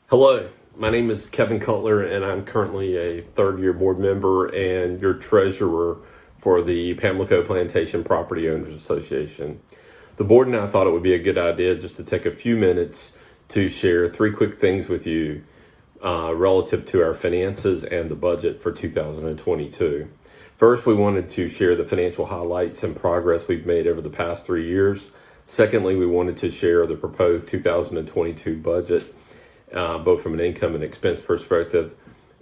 Hello, my name is Kevin Cutler, and I'm currently a third-year board member and your treasurer for the Pamlico Plantation Property Owners Association. The board and I thought it would be a good idea just to take a few minutes to share three quick things with you relative to our finances and the budget for 2022. First, we wanted to share the financial highlights and progress we've made over the past 3 years. Secondly, we wanted to share the proposed 2022 budget, both from an income and expense perspective.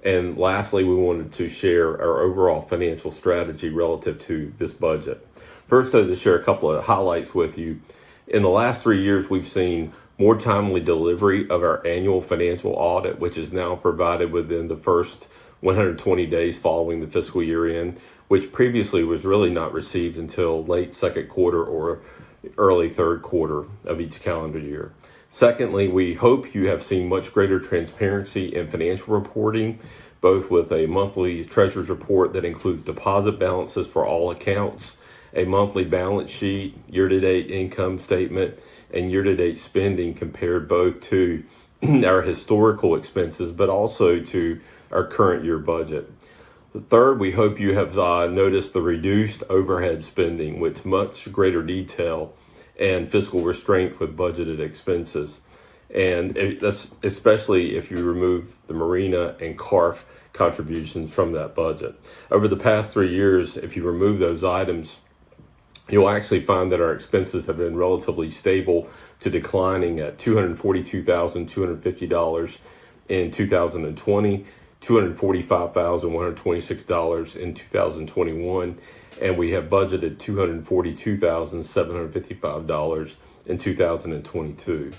And lastly, we wanted to share our overall financial strategy relative to this budget. First, though, to share a couple of highlights with you. In the last 3 years, we've seen more timely delivery of our annual financial audit, which is now provided within the first 120 days following the fiscal year end, which previously was really not received until late second quarter or early third quarter of each calendar year. Secondly, we hope you have seen much greater transparency in financial reporting, both with a monthly treasurer's report that includes deposit balances for all accounts, a monthly balance sheet, year-to-date income statement, and year-to-date spending compared both to our historical expenses, but also to our current year budget. Third, we hope you have noticed the reduced overhead spending with much greater detail and fiscal restraint with budgeted expenses. And that's especially if you remove the Marina and CARF contributions from that budget. Over the past 3 years, if you remove those items, you'll actually find that our expenses have been relatively stable to declining at $242,250 in 2020, $245,126 in 2021, and we have budgeted $242,755 in 2022.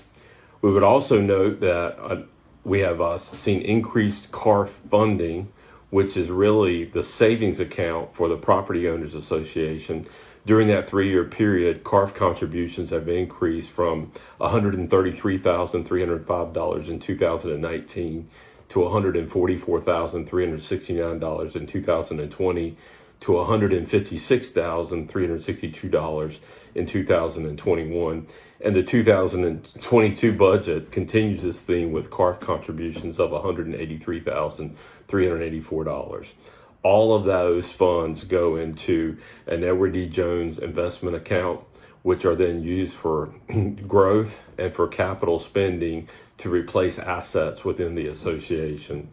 We would also note that we have seen increased CARF funding, which is really the savings account for the Property Owners Association. During that 3-year period, CARF contributions have increased from $133,305 in 2019 to $144,369 in 2020 to $156,362 in 2021. And the 2022 budget continues this theme with CARF contributions of $183,384. All of those funds go into an Edward D. Jones investment account, which are then used for growth and for capital spending to replace assets within the association.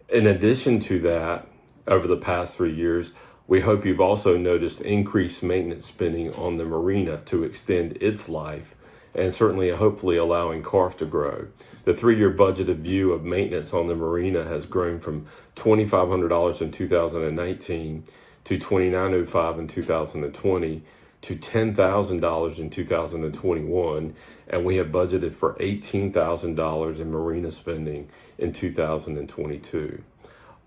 In addition to that, over the past 3 years, we hope you've also noticed increased maintenance spending on the Marina to extend its life, and certainly hopefully allowing CARF to grow. The 3-year budgeted view of maintenance on the Marina has grown from $2,500 in 2019 to $2,905 in 2020 to $10,000 in 2021, and we have budgeted for $18,000 in Marina spending in 2022.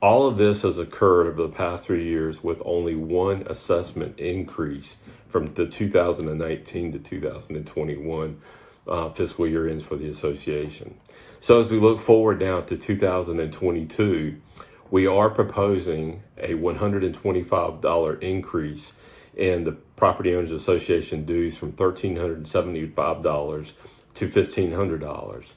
All of this has occurred over the past 3 years with only one assessment increase from the 2019 to 2021 fiscal year ends for the association. So as we look forward now to 2022, we are proposing a $125 increase in the Property Owners Association dues from $1,375 to $1,500.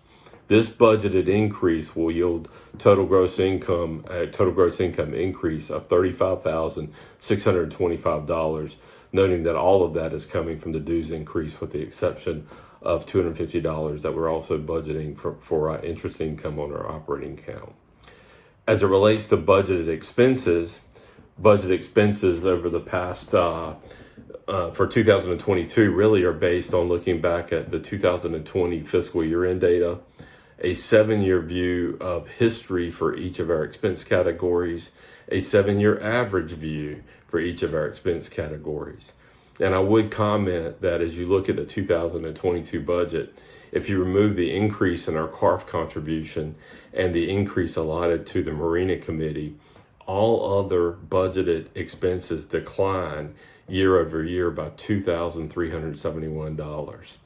This budgeted increase will yield a total gross income increase of $35,625, noting that all of that is coming from the dues increase with the exception of $250 that we're also budgeting for interest income on our operating account. As it relates to budget expenses over the past for 2022 really are based on looking back at the 2020 fiscal year end data, a 7-year view of history for each of our expense categories, a 7-year average view for each of our expense categories. And I would comment that as you look at the 2022 budget, if you remove the increase in our CARF contribution and the increase allotted to the Marina Committee, all other budgeted expenses decline year over year by $2,371.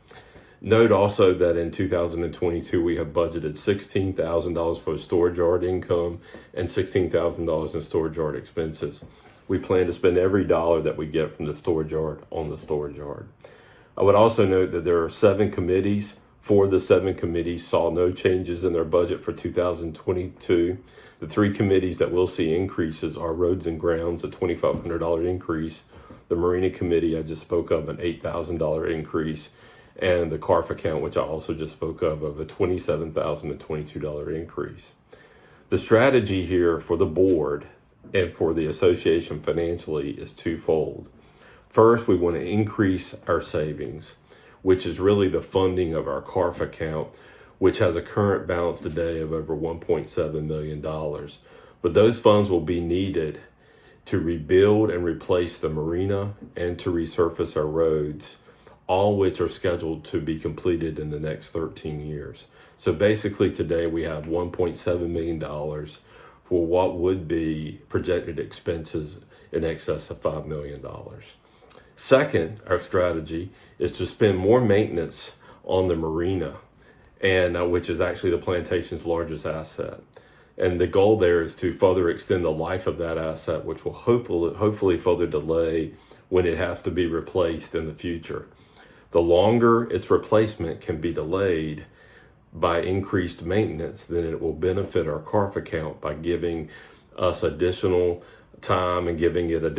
Note also that in 2022, we have budgeted $16,000 for storage yard income and $16,000 in storage yard expenses. We plan to spend every dollar that we get from the storage yard on the storage yard. I would also note that there are 7 committees 4 of the 7 committees saw no changes in their budget for 2022. The 3 committees that will see increases are Roads and Grounds, a $2,500 increase, the Marina Committee I just spoke of, an $8,000 increase, and the CARF account, which I also just spoke of a $27,022 increase. The strategy here for the board and for the association financially is twofold. First, we want to increase our savings, which is really the funding of our CARF account, which has a current balance today of over $1.7 million. But those funds will be needed to rebuild and replace the marina and to resurface our roads, all which are scheduled to be completed in the next 13 years. So basically today we have $1.7 million for what would be projected expenses in excess of $5 million. Second, our strategy is to spend more maintenance on the marina, and which is actually the plantation's largest asset. And the goal there is to further extend the life of that asset, which will hopefully further delay when it has to be replaced in the future. The longer its replacement can be delayed by increased maintenance, then it will benefit our CARF account by giving us additional time and giving it the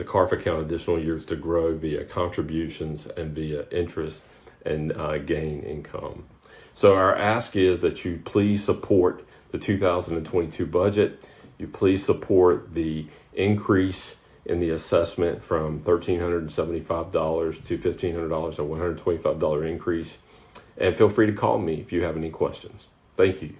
CARF account additional years to grow via contributions and via interest and gain income. So our ask is that you please support the 2022 budget. You please support the increase in the assessment from $1,375 to $1,500, a $125 increase. And feel free to call me if you have any questions. Thank you.